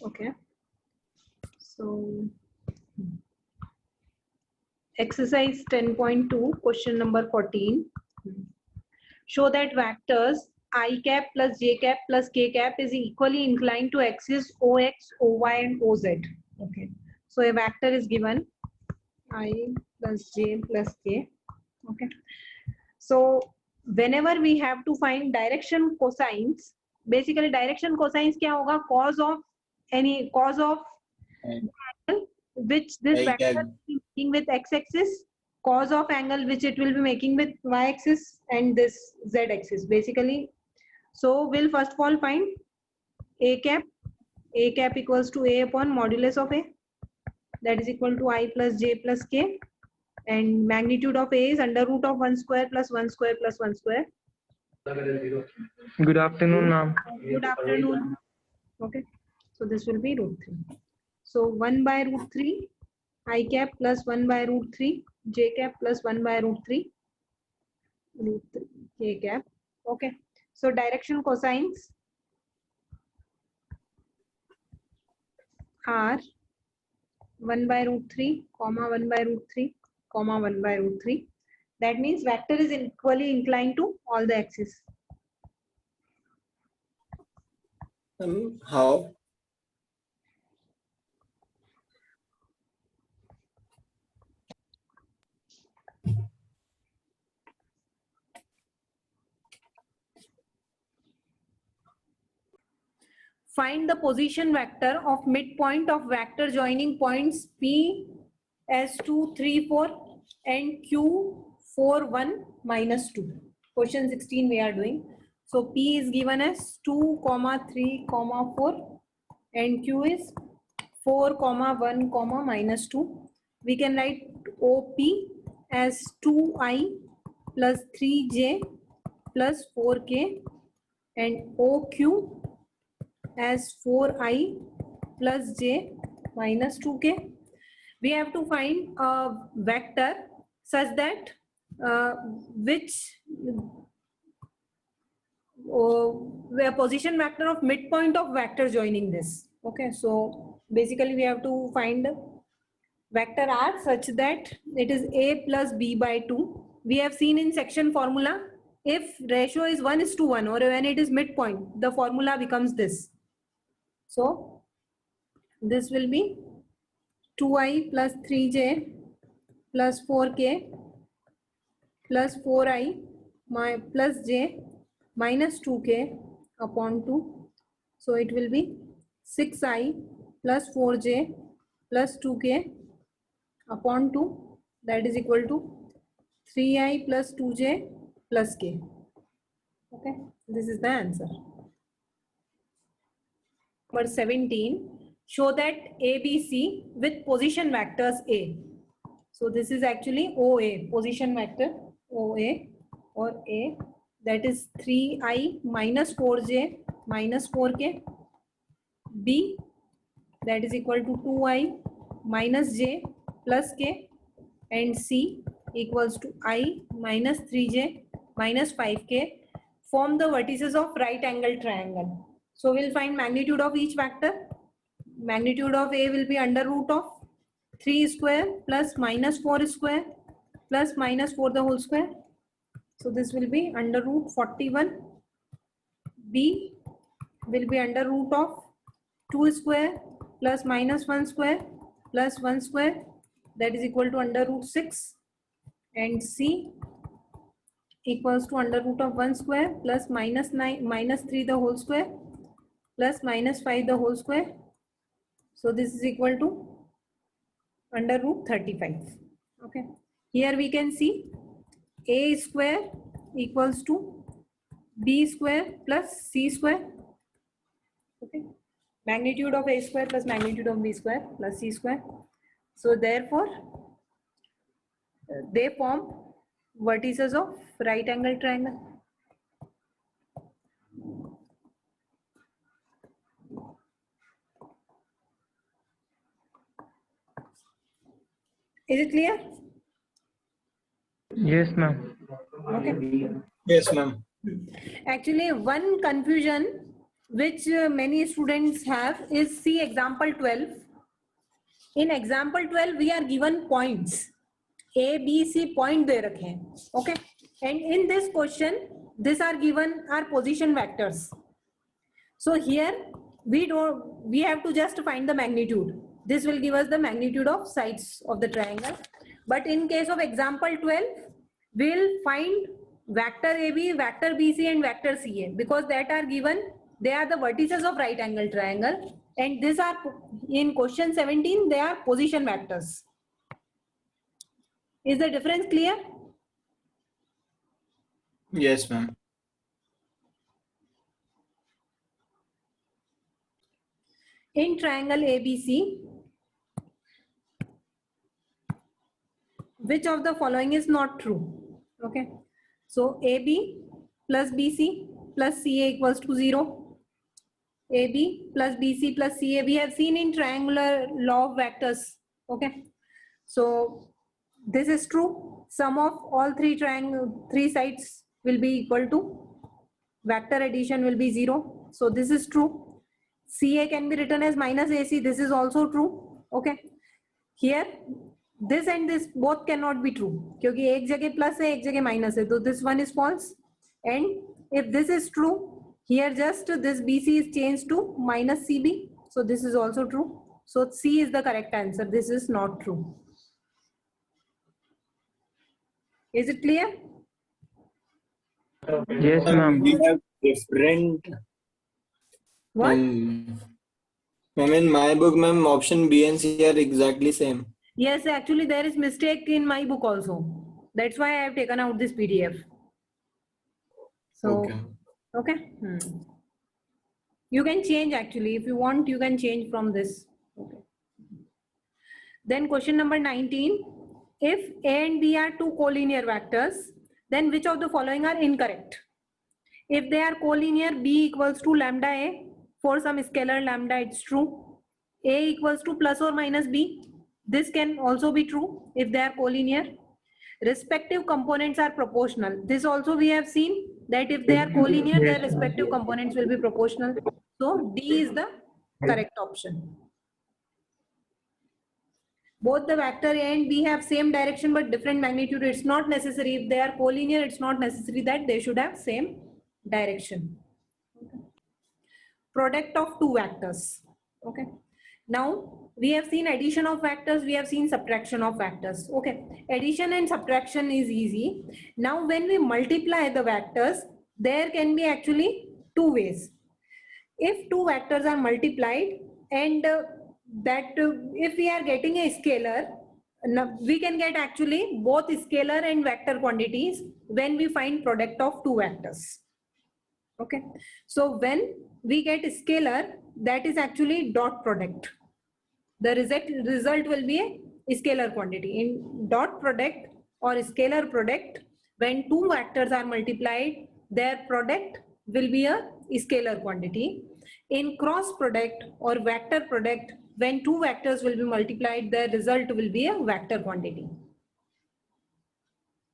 Okay. So exercise 10.2, question number 14. Show that vectors I cap plus j cap plus k cap is equally inclined to axis OX, OY and OZ. Okay. So a vector is given I plus j plus k. Okay. So whenever we have to find direction cosines, basically direction cosines क्या होगा? Cos of angle which this vector will be making with x-axis, cos of angle which it will be making with y-axis, and this z-axis basically. So we'll first of all find a cap. A cap equals to a upon modulus of a, that is equal to I plus j plus k, and magnitude of a is under root of 1 square plus 1 square plus 1 square. Good afternoon, ma'am. Good afternoon. Okay, so this will be root 3. So 1 by root 3 I cap plus 1 by root 3 j cap plus 1 by root 3 k cap. Okay, so direction cosines are 1 by root 3 comma 1 by root 3 comma 1 by root 3. That means vector is equally inclined to all the axes. How? Find the position vector of midpoint of vector joining points P S2 3 4 and Q 4 1 minus 2. Question 16 we are doing. So P is given as 2 comma 3 comma 4 and Q is 4 comma 1 comma minus 2. We can write OP as 2I plus 3J plus 4K and OQ as 4I plus j minus 2k. We have to find a vector such that where position vector of midpoint of vector joining this. Okay, so basically we have to find vector R such that it is A plus B by 2. We have seen in section formula, if ratio is 1:1 or when it is midpoint, the formula becomes this. So this will be 2I plus 3J plus 4K plus 4I plus J minus 2K upon 2. So it will be 6I plus 4J plus 2K upon 2, that is equal to 3I plus 2J plus K. Okay, this is the answer. Number 17, show that ABC with position vectors A. So this is actually OA, position vector OA or A, that is 3I minus 4J minus 4K. B, that is equal to 2I minus J plus K, and C equals to I minus 3J minus 5K form the vertices of right angle triangle. So we'll find magnitude of each vector. Magnitude of A will be under root of 3 square plus minus 4 square plus minus 4 the whole square. So this will be under root 41. B will be under root of 2 square plus minus 1 square plus 1 square, that is equal to under root 6. And C equals to under root of 1 square plus minus 9 minus 3 the whole square plus minus 5 the whole square. So this is equal to under root 35. Okay, here we can see A square equals to B square plus C square. Okay, magnitude of A square plus magnitude of B square plus C square. So therefore they form vertices of right angle triangle. Is it clear? Yes, ma'am. Okay. Yes, ma'am. Actually, one confusion which many students have is, see example 12. In example 12 we are given points A, B, C point दे रखे हैं, okay, and in this question these are given are position vectors. So here we have to just find the magnitude. This will give us the magnitude of sides of the triangle. But in case of example 12, we'll find vector AB, vector BC and vector CA because that are given, they are the vertices of right angle triangle, and these are in question 17, they are position vectors. Is the difference clear? Yes, ma'am. In triangle ABC, which of the following is not true? Okay, so AB plus BC plus CA equals to 0. AB plus BC plus CA, we have seen in triangular law of vectors. Okay, so this is true. Sum of all three sides will be equal to, vector addition will be 0. So this is true. CA can be written as minus AC. This is also true. Okay, here this and this both cannot be true क्योंकि एक जगह plus है एक जगह minus है, तो this one is false. And if this is true, here just this BC is changed to minus CB, so this is also true. So C is the correct answer. This is not true. Is it clear? Yes, ma'am. We have different. What? Ma'am, in my book, ma'am, option B and C are exactly same. Yes, actually there is mistake in my book also. That's why I have taken out this PDF. So okay. You can change actually if you want. You can change from this. Okay. Then question number 19. If A and B are two collinear vectors, then which of the following are incorrect? If they are collinear, B equals to lambda A. For some scalar lambda, it's true. A equals to plus or minus B. This can also be true if they are collinear. Respective components are proportional. This also we have seen that if they are collinear, their respective components will be proportional. So D is the correct option. Both the vector A and B have same direction but different magnitude. It's not necessary. If they are collinear, it's not necessary that they should have same direction. Okay. Product of two vectors. Okay. Now we have seen addition of vectors, we have seen subtraction of vectors. Okay, addition and subtraction is easy. Now when we multiply the vectors, there can be actually two ways. If two vectors are multiplied and if we are getting a scalar, we can get actually both scalar and vector quantities when we find product of two vectors. Okay, so when we get scalar, that is actually dot product. The result will be a scalar quantity. In dot product or scalar product, when two vectors are multiplied, their product will be a scalar quantity. In cross product or vector product, when two vectors will be multiplied, their result will be a vector quantity.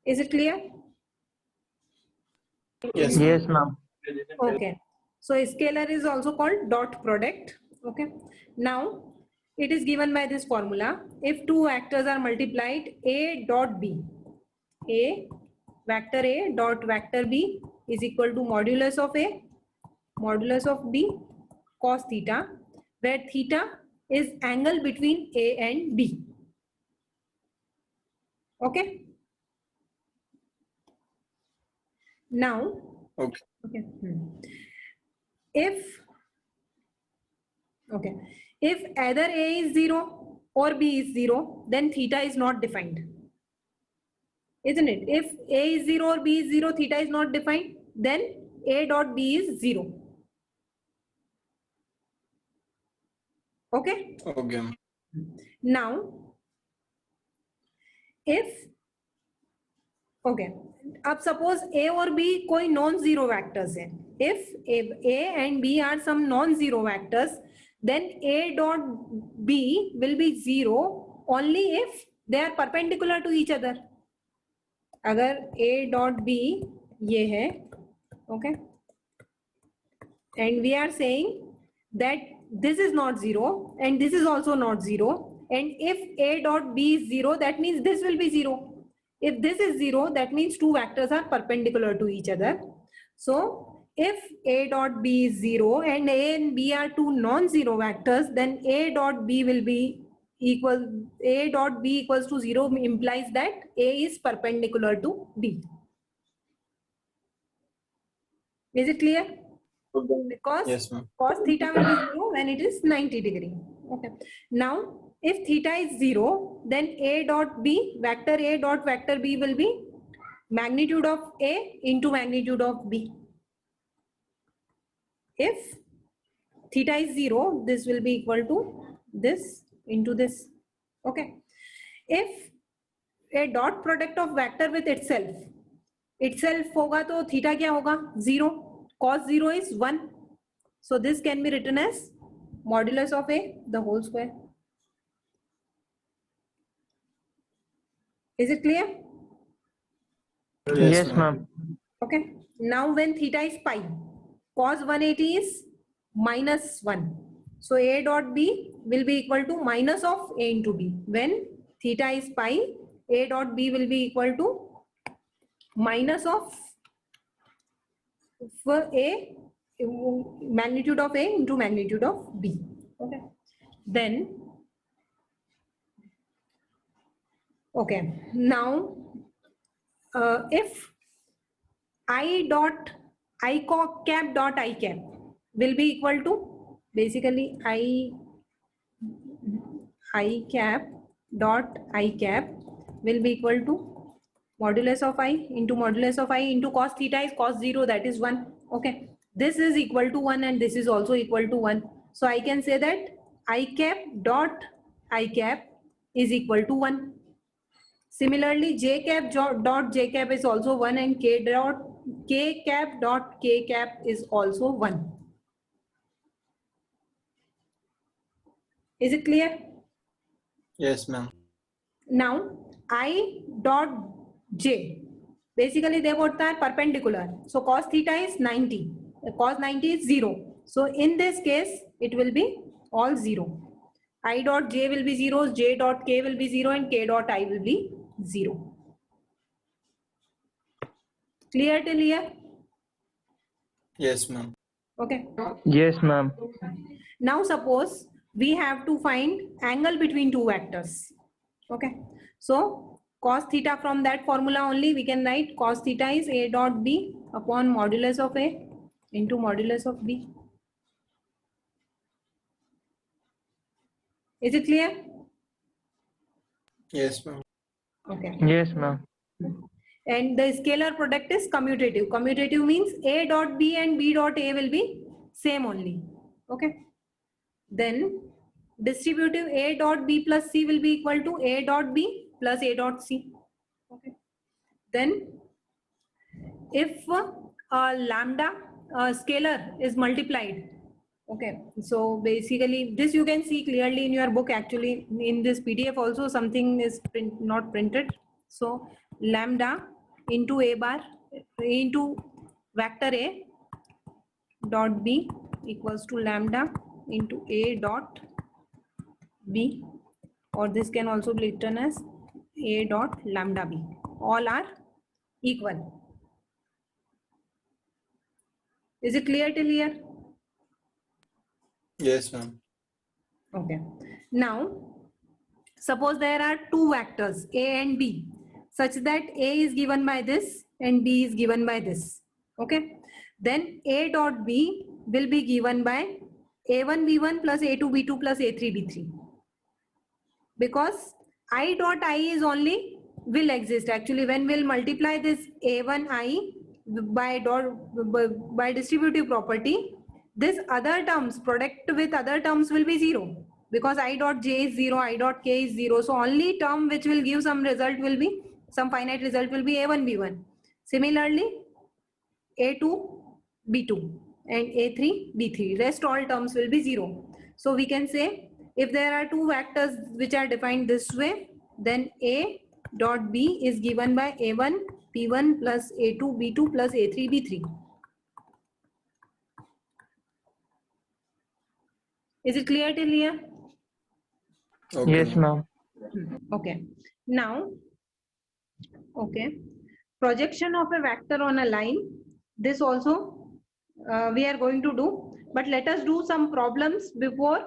Is it clear? Yes. Yes, ma'am. Okay. So scalar is also called dot product. Okay. Now it is given by this formula. If two vectors are multiplied, A dot B, A vector A dot vector B is equal to modulus of A, modulus of B cos theta, where theta is angle between A and B. Okay. Now, Okay. If either A is 0 or B is 0, then theta is not defined. Isn't it? If A is 0 or B is 0, theta is not defined, then A dot B is 0. Okay? Okay. Now, if अब suppose A और B कोई non-zero vectors है. If A and B are some non-zero vectors, then A dot B will be 0 only if they are perpendicular to each other. अगर A dot B ये है, okay, and we are saying that this is not 0 and this is also not 0, and if A dot B is 0, that means this will be 0. If this is 0, that means two vectors are perpendicular to each other. So if A dot B is 0 and A and B are two non-zero vectors, then A dot B will be equal, A dot B equals to 0 implies that A is perpendicular to B. Is it clear? Because Yes, ma'am. cos theta will be 0 when it is 90 degree. Okay. Now, if theta is 0, then A dot B, vector A dot vector B will be magnitude of A into magnitude of B. If theta is 0, this will be equal to this into this. Okay. If a dot product of vector with itself होगा तो theta क्या होगा? 0. Cos 0 is 1. So this can be written as modulus of A the whole square. Is it clear? Yes, ma'am. Okay. Now when theta is pi, cos 180 is minus 1. So A dot B will be equal to minus of A into B. When theta is pi, A dot B will be equal to minus of A, magnitude of A into magnitude of B. Okay. Then, okay. Now, if I dot I cap dot I cap will be equal to basically I cap dot I cap will be equal to modulus of I into modulus of I into cos theta is cos 0, that is 1. Okay. This is equal to 1 and this is also equal to 1. So I can say that I cap dot I cap is equal to 1. Similarly, j cap dot j cap is also 1 and k cap dot k cap is also 1. Is it clear? Yes, ma'am. Now, I dot j, basically they both are perpendicular. So cos theta is 90. Cos 90 is 0. So in this case, it will be all 0. I dot j will be 0, j dot k will be 0 and k dot I will be 0. Clear till here? Yes, ma'am. Okay. Yes, ma'am. Now suppose we have to find angle between two vectors. Okay. So cos theta, from that formula only we can write cos theta is A dot B upon modulus of A into modulus of B. Is it clear? Yes, ma'am. Okay. Yes, ma'am. And the scalar product is commutative. Commutative means A dot B and B dot A will be same only. Okay. Then distributive A dot B plus C will be equal to A dot B plus A dot C. Okay. Then if a lambda scalar is multiplied, okay, so basically this you can see clearly in your book. Actually in this PDF also something is not printed. So lambda into A bar into vector A dot B equals to lambda into A dot B, or this can also be written as A dot lambda B. All are equal. Is it clear till here? Yes, ma'am. Okay. Now, suppose there are two vectors A and B such that A is given by this and B is given by this. Okay. Then A dot B will be given by A1 B1 plus A2 B2 plus A3 B3. Because I dot I is only will exist. Actually, when we'll multiply this A1 I by distributive property, this other terms, product with other terms will be 0. Because I dot j is 0, I dot k is 0. So only term which will give some result will be, some finite result will be A1 B1. Similarly, A2 B2 and A3 B3. Rest all terms will be 0. So we can say if there are two vectors which are defined this way, then A dot B is given by A1 P1 plus A2 B2 plus A3 B3. Is it clear till here? Okay. Yes, ma'am. Okay. Now, okay, projection of a vector on a line. This also we are going to do, but let us do some problems before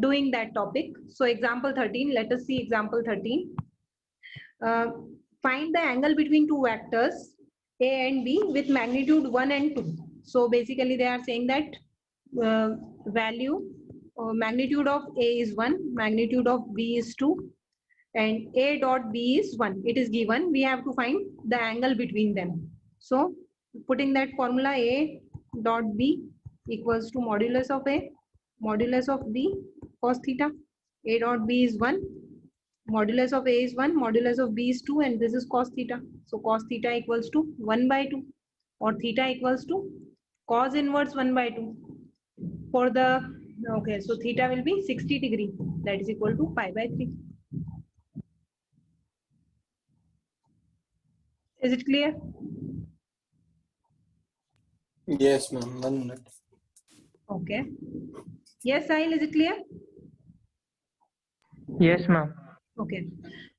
doing that topic. So example 13, let us see example 13. Find the angle between two vectors A and B with magnitude 1 and 2. So basically they are saying that value magnitude of A is 1, magnitude of B is 2, and A dot B is 1. It is given. We have to find the angle between them. So putting that formula, A dot B equals to modulus of A, modulus of B cos theta. A dot B is 1, modulus of A is 1, modulus of B is 2, and this is cos theta. So cos theta equals to 1 by 2, or theta equals to cos inverse 1 by 2. For the, okay, so theta will be 60 degree, that is equal to pi by 3. Is it clear? Yes, ma'am. 1 minute. Okay. Yes, Sahil, is it clear? Yes, ma'am. Okay.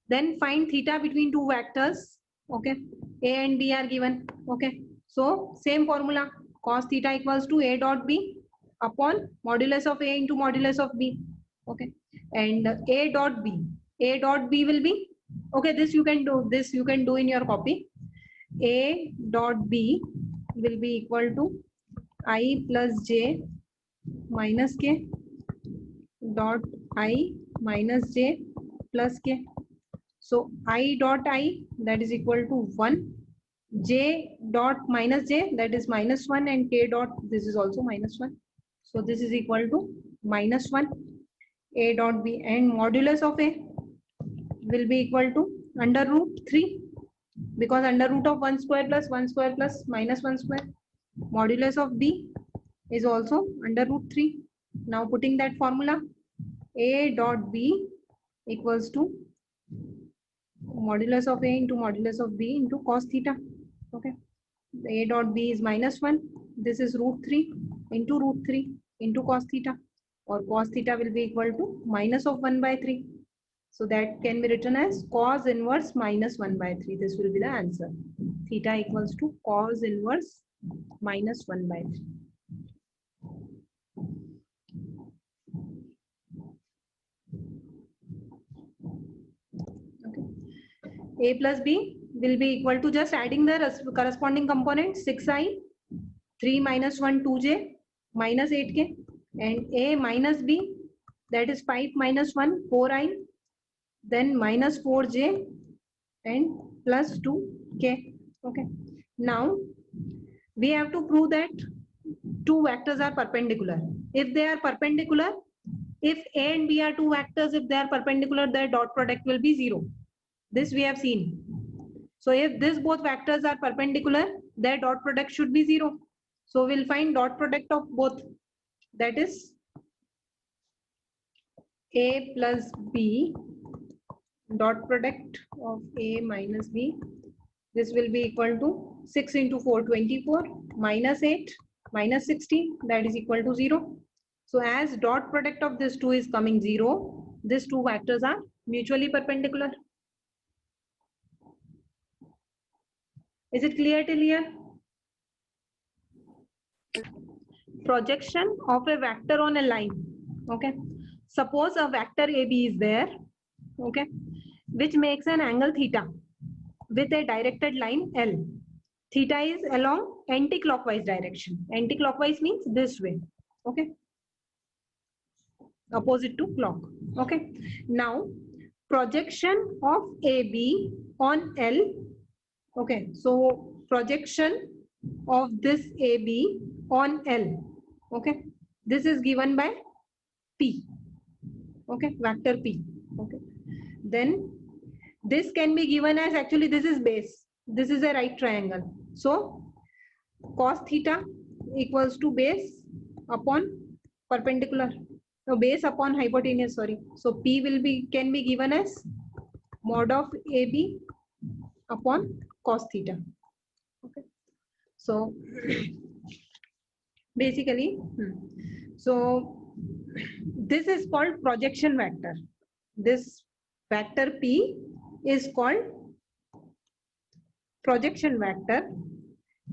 Then find theta between two vectors. Okay. A and B are given. Okay. So same formula. Cos theta equals to A dot B upon modulus of A into modulus of B. Okay. And A dot B. A dot B will be, okay, this you can do. This you can do in your copy. A dot B will be equal to I plus J minus K dot I minus J plus K. So I dot I, that is equal to 1, J dot minus J, that is minus 1, and K dot, this is also minus 1. So this is equal to minus 1, A dot B, and modulus of A will be equal to under root 3, because under root of 1 square plus 1 square plus minus 1 square. Modulus of B is also under root 3. Now putting that formula, A dot B equals to modulus of A into modulus of B into cos theta. Okay. A dot B is minus 1. This is root 3 into root 3 into cos theta, or cos theta will be equal to minus of 1 by 3. So that can be written as cos inverse minus 1 by 3. This will be the answer. Theta equals to cos inverse minus 1 by 3. A plus B will be equal to just adding the corresponding components, 6i, 3 minus 1, 2j, minus 8k, and A minus B, that is 5 minus 1, 4i, then minus 4j, and plus 2k. Okay. Now, we have to prove that two vectors are perpendicular. If they are perpendicular, if A and B are two vectors, if they are perpendicular, their dot product will be 0. This we have seen. So if these both vectors are perpendicular, their dot product should be 0. So we'll find dot product of both. That is A plus B, dot product of A minus B. This will be equal to 6 into 4, 24, minus 8, minus 16, that is equal to 0. So as dot product of this two is coming 0, these two vectors are mutually perpendicular. Is it clear till here? Projection of a vector on a line. Okay. Suppose a vector AB is there. Okay. Which makes an angle theta with a directed line L. Theta is along anti-clockwise direction. Anti-clockwise means this way. Okay. Opposite to clock. Okay. Now, projection of AB on L. Okay. So, projection of this AB on L. Okay. This is given by P. Okay. Vector P. Okay. Then this can be given as, actually this is base. This is a right triangle. So cos theta equals to base upon perpendicular. So base upon hypotenuse, sorry. So P will be, can be given as mod of AB upon cos theta. Okay. So basically, so this is called projection vector. This vector P is called projection vector,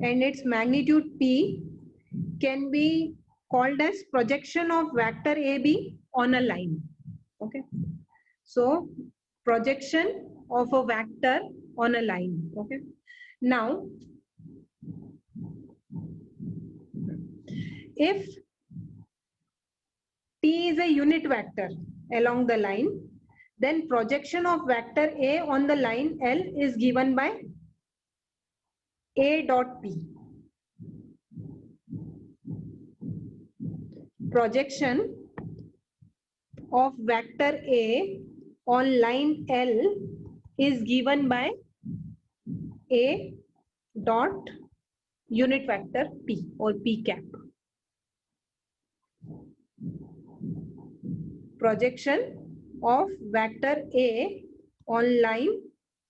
and its magnitude P can be called as projection of vector AB on a line. Okay, so projection of a vector on a line. Okay, now if P is a unit vector along the line, then projection of vector A on the line L is given by A dot P. Projection of vector A on line L is given by A dot unit vector P or P cap. Projection of vector A on line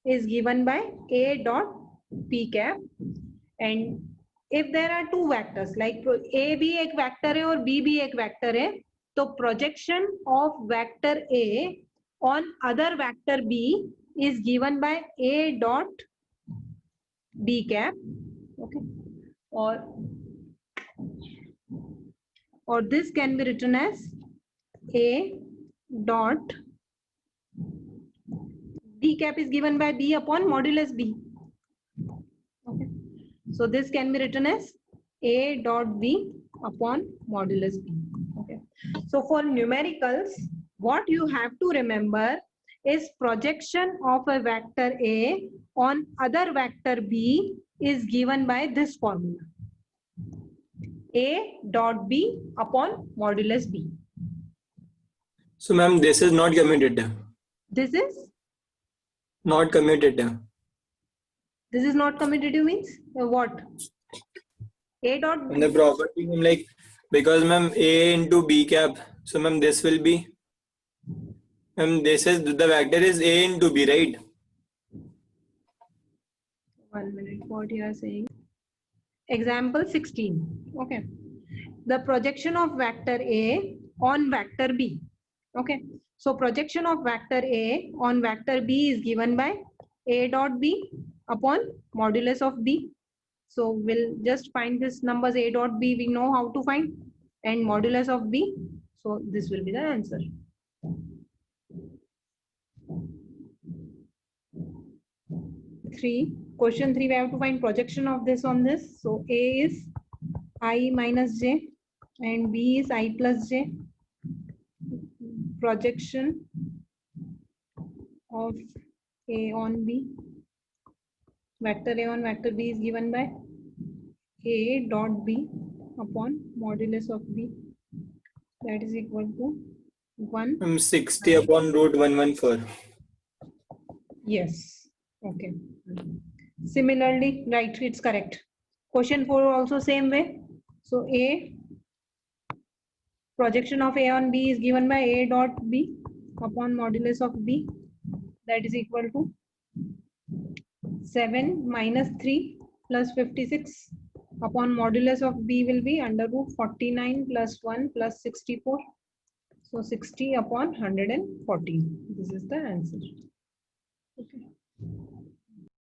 is given by A dot P cap, and if there are two vectors like A भी एक vector है और B भी एक vector है, तो projection of vector A on other vector B is given by A dot B cap. Okay, or this can be written as A dot B cap is given by B upon modulus B. Okay, so this can be written as A dot B upon modulus B. Okay, so for numericals, what you have to remember is projection of a vector A on other vector B is given by this formula, A dot B upon modulus B. So ma'am, this is not commutative. This is Not commutative. This is not commutative means what? A dot And the property, I'm like, because ma'am A into B cap, so ma'am this will be, ma'am this is, the vector is A into B, right? 1 minute, what you are saying? Example 16. Okay, the projection of vector A on vector B. Okay, so projection of vector A on vector B is given by A dot B upon modulus of B. So we'll just find this numbers A dot B, we know how to find, and modulus of B. So this will be the answer. Question 3, we have to find projection of this on this. So A is I minus J and B is I plus J. Projection of A on B, vector A on vector B is given by A dot B upon modulus of B, that is equal to 1. 60 upon root 114. Yes, okay. Similarly, right, it's correct. Question 4 also same way. So A, projection of A on B is given by A dot B upon modulus of B, that is equal to 7 minus 3 plus 56 upon modulus of B will be under root 49 plus 1 plus 64. So 60 upon 114. This is the answer. Okay.